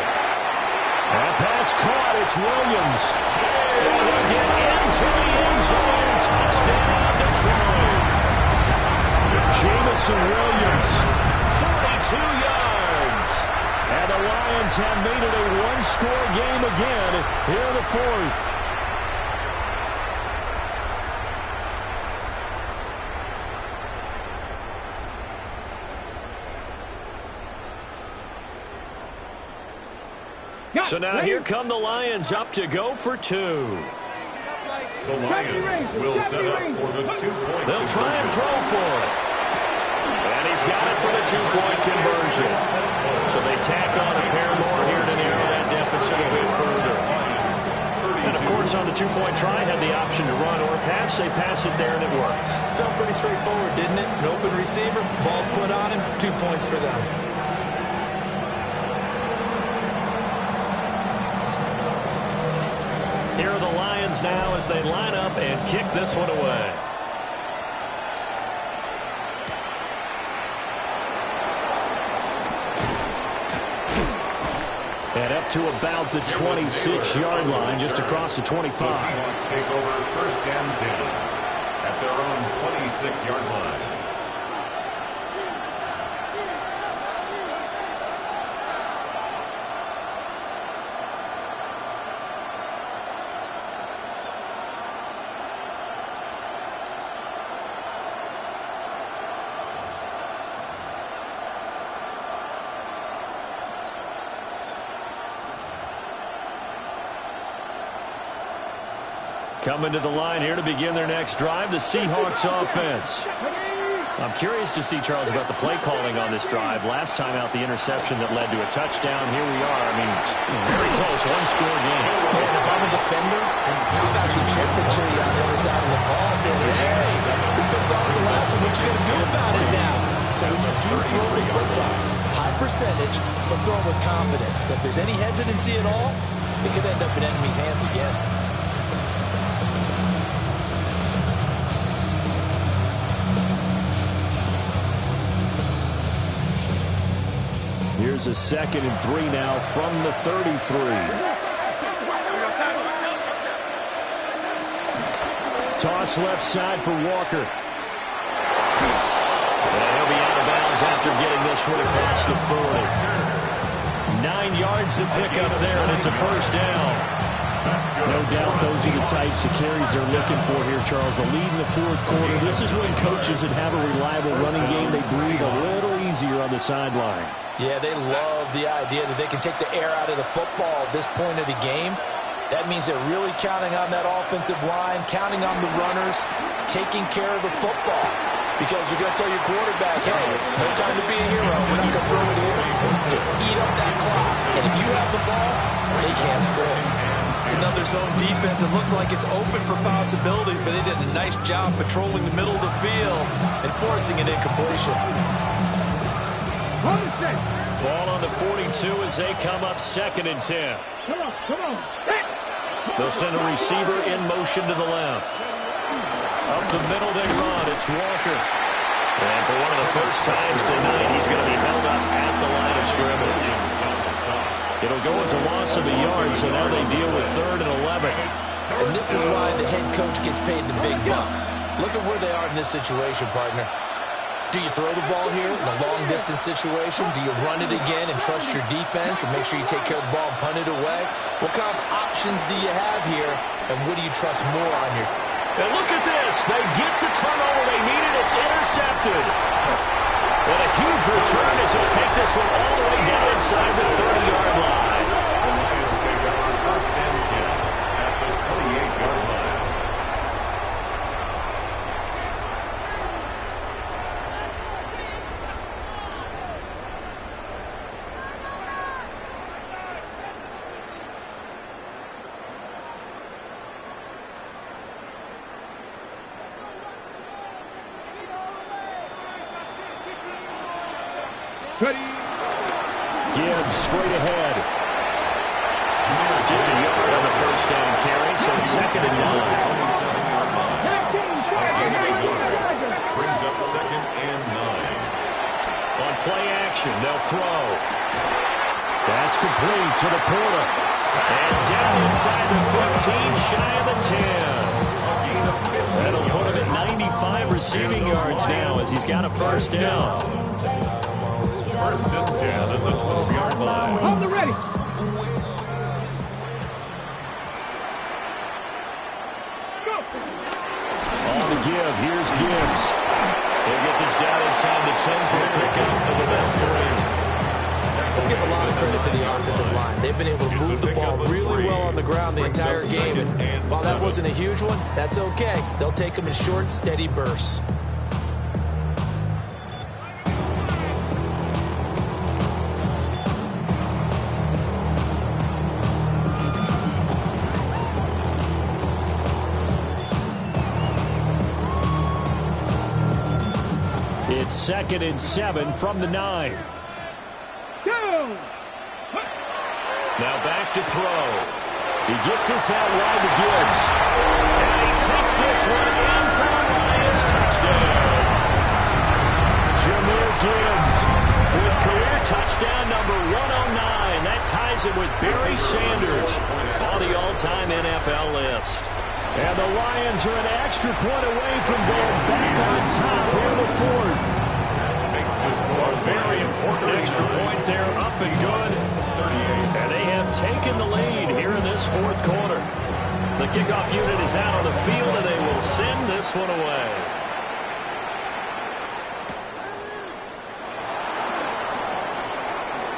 That pass caught. It's Williams. And he'll get into the end zone. Touchdown, Detroit. Jamison Williams, 42 yards. And the Lions have made it a one-score game again here in the fourth. So now here come the Lions up to go for two. The Lions will set up for the two-point They'll try and throw for it. And he's got it for the two-point conversion. So they tack on a pair more here to narrow that deficit a bit further. And, of course, on the two-point try, had the option to run or pass. They pass it there, and it works. Felt pretty straightforward, didn't it? An open receiver, ball's put on him, 2 points for them. Here are the Lions now as they line up and kick this one away. And up to about the 26-yard line, just across the 25. The Seahawks take over first and 10 at their own 26-yard line. Coming to the line here to begin their next drive, the Seahawks offense. I'm curious to see, Charles, about the play calling on this drive. Last time out, the interception that led to a touchdown. Here we are. I mean, very close, one-score game. And if I'm a defender, I'm actually tripping to you on the other side of the ball saying, hey, we picked off the last one. What you going to do about it now? So when you do throw the football, high percentage, but throw it with confidence. Because if there's any hesitancy at all, it could end up in enemy's hands again. Here's a 2nd and 3 now from the 33. Toss left side for Walker. And he'll be out of bounds after getting this one across the 40. 9 yards to pick up there, and it's a first down. No doubt those are the types of carries they're looking for here, Charles. The lead in the fourth quarter. This is when coaches that have a reliable running game, they breathe a little easier on the sideline. Yeah, they love the idea that they can take the air out of the football at this point of the game. That means they're really counting on that offensive line, counting on the runners, taking care of the football. Because you're going to tell your quarterback, hey, no time to be a hero. We're not going to throw it here. Just eat up that clock. And if you have the ball, they can't score. It's another zone defense. It looks like it's open for possibilities, but they did a nice job patrolling the middle of the field and forcing an incompletion. Ball on the 42 as they come up 2nd and 10. Come on. They'll send a receiver in motion to the left. Up the middle they run. It's Walker. And for one of the first times tonight, he's going to be held up at the line of scrimmage. It'll go as a loss of a yard, so now they deal with 3rd and 11. And this is why the head coach gets paid the big bucks. Look at where they are in this situation, partner. Do you throw the ball here in a long-distance situation? Do you run it again and trust your defense and make sure you take care of the ball and punt it away? What kind of options do you have here, and what do you trust more on your... And look at this. They get the turnover they needed. It's intercepted. And a huge return as he'll take this one all the way down inside the 30-yard line. The Lions take over first and 10 at the 28-yard line. Gibbs straight ahead. Just a yard on the first down carry, so it's 2nd and 9. 27-yard line. Brings up 2nd and 9. On play action, they'll throw. That's complete to the Porter. And down inside the 15, shy of the 10. That'll put him at 95 receiving yards now as he's got a first down. First and 10 at the 12-yard line. Hold the ready. Go. On the give, here's Gibbs. They'll get this down inside the 10 for a pickup of about 3. Let's give a lot of credit to the offensive line. They've been able to move the ball really well on the ground the entire game. And while that wasn't a huge one, that's okay. They'll take them in short, steady bursts. It's 2nd and 7 from the 9. Now back to throw. He gets this out wide to Gibbs. And he takes this one in for the Lions. Touchdown. Jahmyr Gibbs with career touchdown number 109. That ties it with Barry Sanders on the all-time NFL list. And the Lions are an extra point away from going back on top here in the 4th. A very important extra point there, up and good. And they have taken the lead here in this 4th quarter. The kickoff unit is out on the field, and they will send this one away.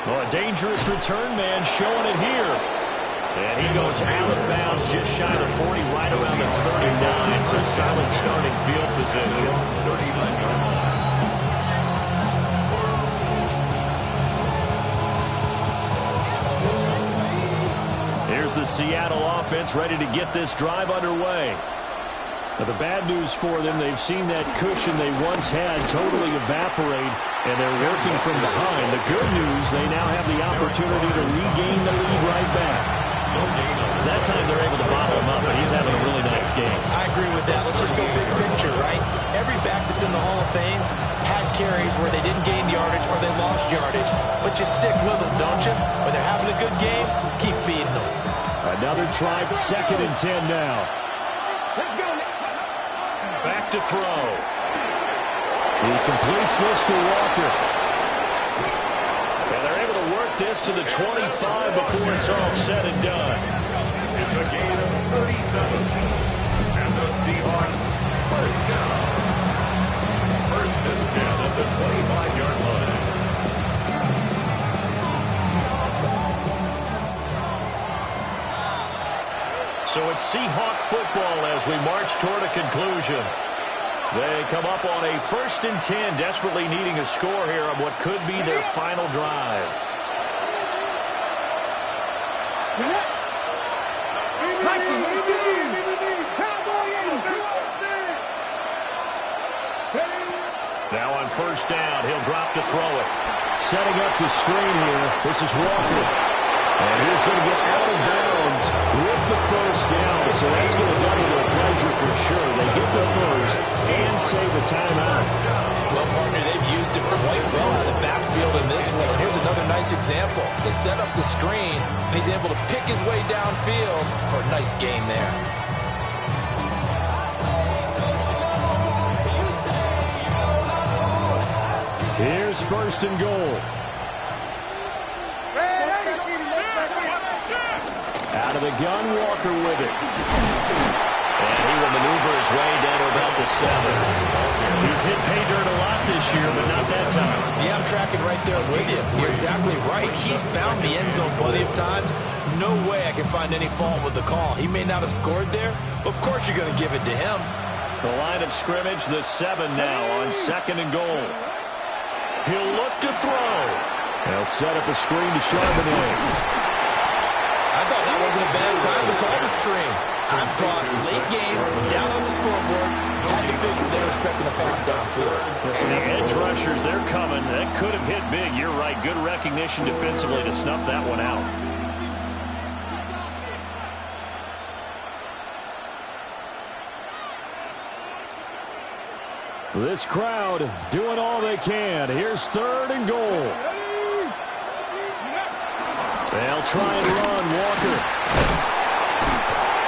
Well, a dangerous return man showing it here. And he goes out of bounds just shy of the 40, right around the 39. So solid starting field position. 39. Here's the Seattle offense ready to get this drive underway. Now, the bad news for them, they've seen that cushion they once had totally evaporate, and they're working from behind. The good news, they now have the opportunity to regain the lead right back. That time they're able to bottle him up, and he's having a really nice game. I agree with that. Let's just go big picture, right? Every back that's in the Hall of Fame had carries where they didn't gain yardage or they lost yardage. But you stick with them, don't you? When they're having a good game, keep feeding them. Another try, 2nd and 10 now. Let's go. Back to throw. He completes this to Walker. And they're able to work this to the 25 before it's all said and done. It's a gain of 37. And the Seahawks first down. First and 10 at the 25-yard line. So it's Seahawk football as we march toward a conclusion. They come up on a 1st and 10, desperately needing a score here on what could be their final drive. Now on 1st down, he'll drop to throw it. Setting up the screen here, this is Walker. And he's going to get out of bounds with the 1st down, so that's going to double their pleasure for sure. They get the 1st and save the timeout. Well, partner, they've used it quite well out of the backfield in this one. And here's another nice example. They set up the screen, and he's able to pick his way downfield for a nice gain there. Here's 1st and goal. Out of the gun, Walker with it. And he will maneuver his way down to about the 7. He's hit pay dirt a lot this year, but not that time. Yeah, I'm tracking right there with you. You're exactly right. He's found the end zone plenty of times. No way I can find any fault with the call. He may not have scored there, but of course you're going to give it to him. The line of scrimmage, the 7 now on 2nd and goal. He'll look to throw. They'll set up a screen to Charbonnet. I thought that wasn't a bad time to call the screen. I thought late game, down on the scoreboard, had to figure they were expecting a pass downfield. Listen, the edge rushers, they're coming. That could have hit big. You're right. Good recognition defensively to snuff that one out. This crowd doing all they can. Here's 3rd and goal. They'll try and run, Walker.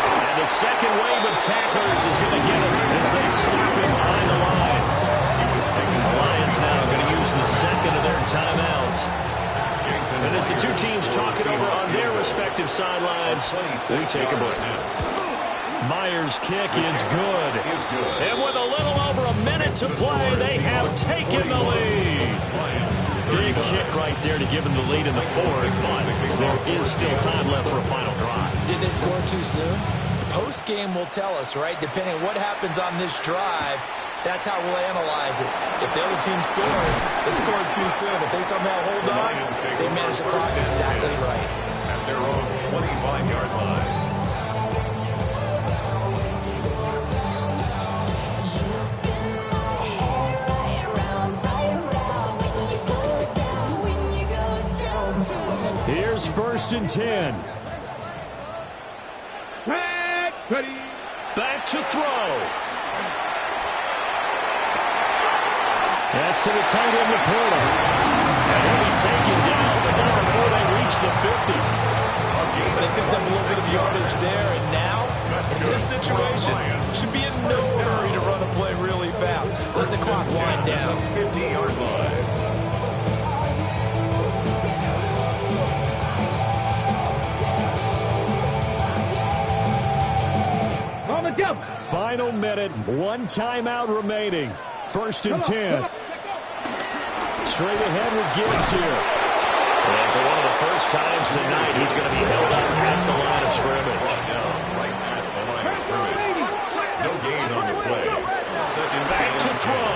And a second wave of tacklers is going to get him as they stop him behind the line. The Lions now going to use the second of their timeouts. And as the two teams talk it over on their respective sidelines, we take a break. Myers' kick is good. And with a little over a minute to play, they have taken the lead. Big kick right there to give them the lead in the fourth, but there is still time left for a final drive. Did they score too soon? Post-game will tell us, right? Depending on what happens on this drive, that's how we'll analyze it. If the other team scores, they scored too soon. If they somehow hold on, they manage the clock exactly right. At their own 25-yard line. Here's 1st and 10. Ready. Back to throw. That's to the tight end, Laporta. And he'll be taken down, but not before they reach the 50. They picked up a little bit of yardage there, and now, in this situation, should be in no hurry to run a play really fast. Let the clock wind down. 50-yard line. Final minute, one timeout remaining. 1st and 10. Straight ahead with Gibbs here. And for one of the first times tonight, he's going to be held up at the line of scrimmage. Right at the line of scrimmage. No gain on the play. Back to throw.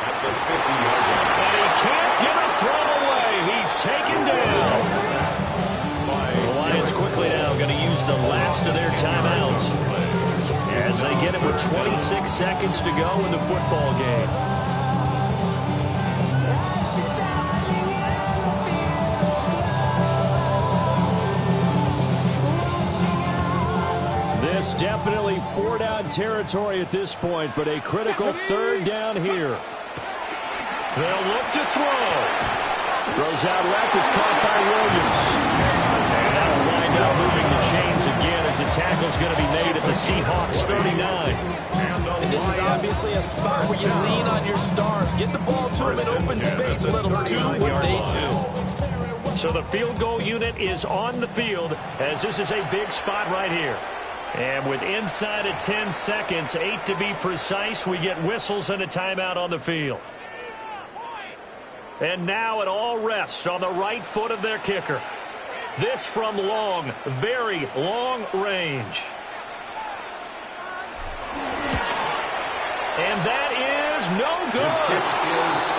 At the 50-yard line. And he can't get a throw away. He's taken down. The Lions quickly now going to use the last of their timeouts as they get it with 26 seconds to go in the football game. This definitely 4-down territory at this point, but a critical 3rd down here. They'll look to throw. Throws out left. It's caught by Williams. And that'll wind up moving the chains again as the tackle's going to be made at the Seahawks 39. And this is obviously a spot where you lean on your stars. Get the ball to them in open space and let them do what they do. So the field goal unit is on the field as this is a big spot right here. And with inside of 10 seconds, 8 to be precise, we get whistles and a timeout on the field. And now it all rests on the right foot of their kicker. This from long, very long range. And that is no good.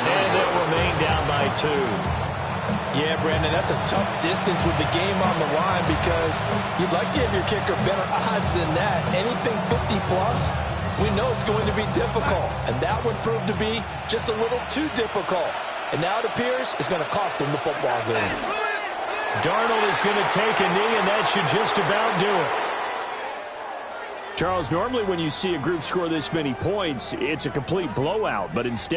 And they'll remain down by 2. Yeah, Brandon, that's a tough distance with the game on the line because you'd like to give your kicker better odds than that. Anything 50-plus, we know it's going to be difficult. And that would prove to be just a little too difficult. And now it appears it's going to cost him the football game. Darnold is going to take a knee, and that should just about do it. Charles, normally when you see a group score this many points, it's a complete blowout, but instead